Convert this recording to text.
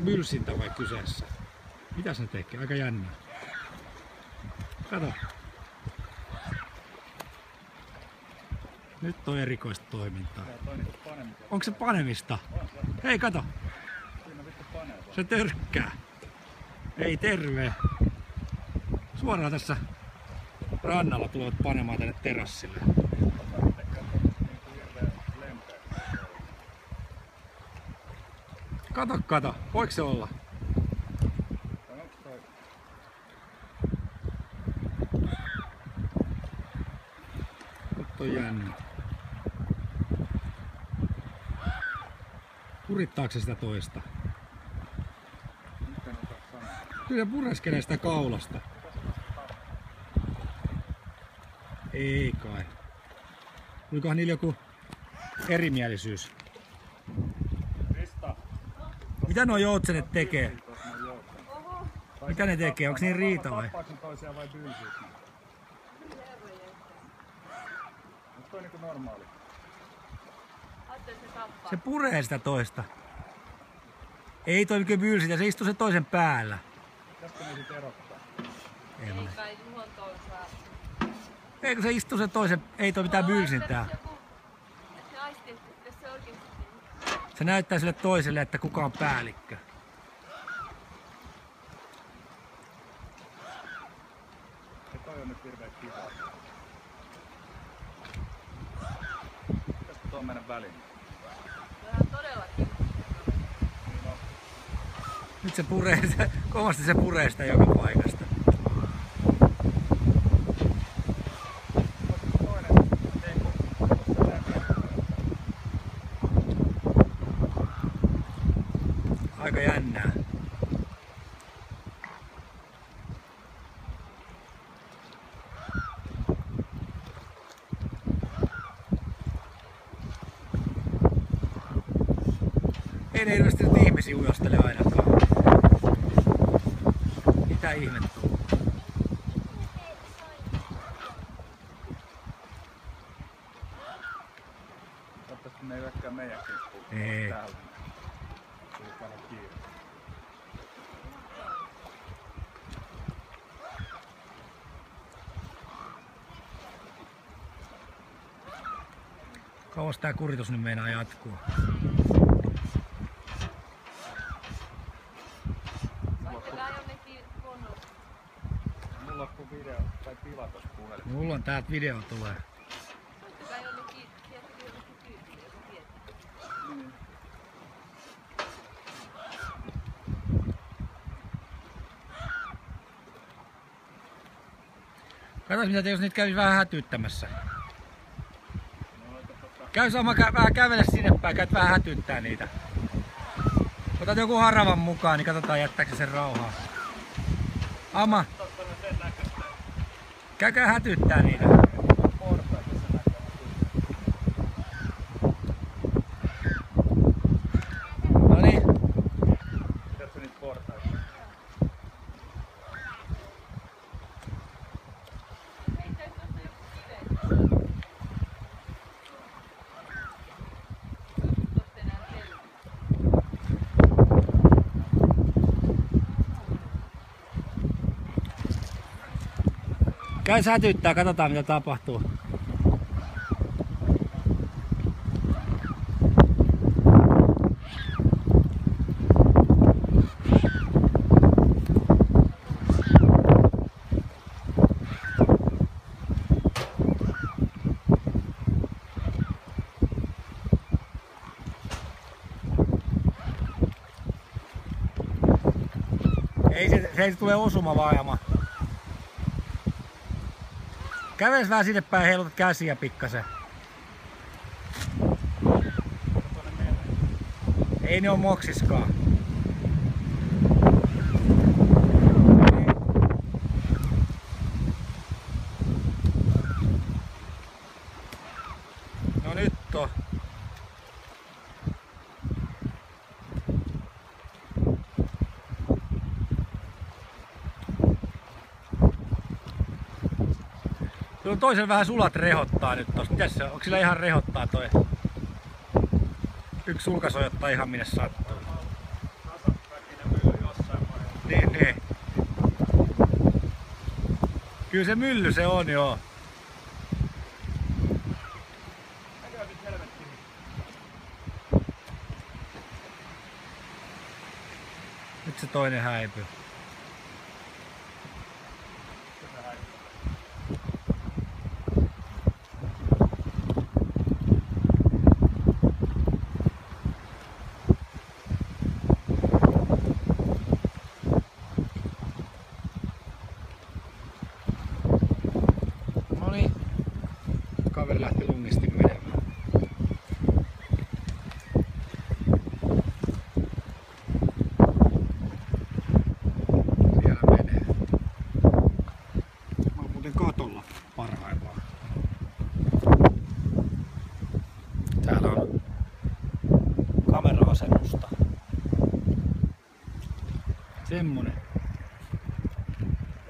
bylsintä vai kyseessä? Mitäs ne tekee? Aika jännä. Kato. Nyt on erikoista toimintaa. Onko se panemista? Hei kato! Se törkkää. Ei terve. Suoraan tässä rannalla tulevat panemaan tänne terassille. Kato. Voiko se olla? Nyt on jännä. Kurittaako se sitä toista? Kyllä pureskelee sitä kaulasta. Ei kai. Olikohan niillä joku erimielisyys? Mitä nuo joutsenet tekee? Mitä ne tekee? Onko niin riita vai? Se puree sitä toista. Ei toimi kyllä bylsit ja se istuu se toisen päällä. Tästä ne sit erottaa. Eikö se istuu se toisen, ei toi mitään bylsintää. Se näyttää sille toiselle, että kuka on päällikkö. Se toi on nyt hirveä kiva. Tästä tuo mennä väliin. Nyt se puree, kovasti se puree sitä joka paikasta. Aika jännää. Ei ne ilmeisesti nyt ihmisiä ujostele ainakaan. Mitä ihmettä? Toivottavasti ne ei hyökkää meidän kimppuun. Ei. Täällä. Tuli vähän kiire. Kauas tää kuritus nyt meinaa jatkuu. Mulla loppuu video tai pilatos puhelin. Mulla on täältä video tulee. Katsotaan mitä jos niitä kävisi vähän hätyttämässä. Käy sama vähän kävele sinne päin, käyt vähän hätyttää niitä. Otat joku haravan mukaan, niin katsotaan jättääkö sen rauhaa. Ama. Käykää hätyttää niitä. Noniin. Pidätkö niitä portaita? Käy sätyttää, katsotaan mitä tapahtuu. Se ei tule osuma vaajama. Käveles vähän sinne päin, heilutat käsiä pikkasen. Ei ne oo moksiskaan. No nyt on. Kyllä toisen vähän sulat rehottaa nyt tossa. Mitäs se on? Onko sillä ihan rehottaa toi? Yksi sulka sojottaa ihan minne sattuu. Kyllä se mylly se on, joo. Näköjään nyt helvettiin. Nyt se toinen häipyy. Noniin. Kaveri lähti lungisti menemään. Siellä menee. Mä oon muuten katolla parhaillaan. Täällä on kamera-asennusta. Semmonen.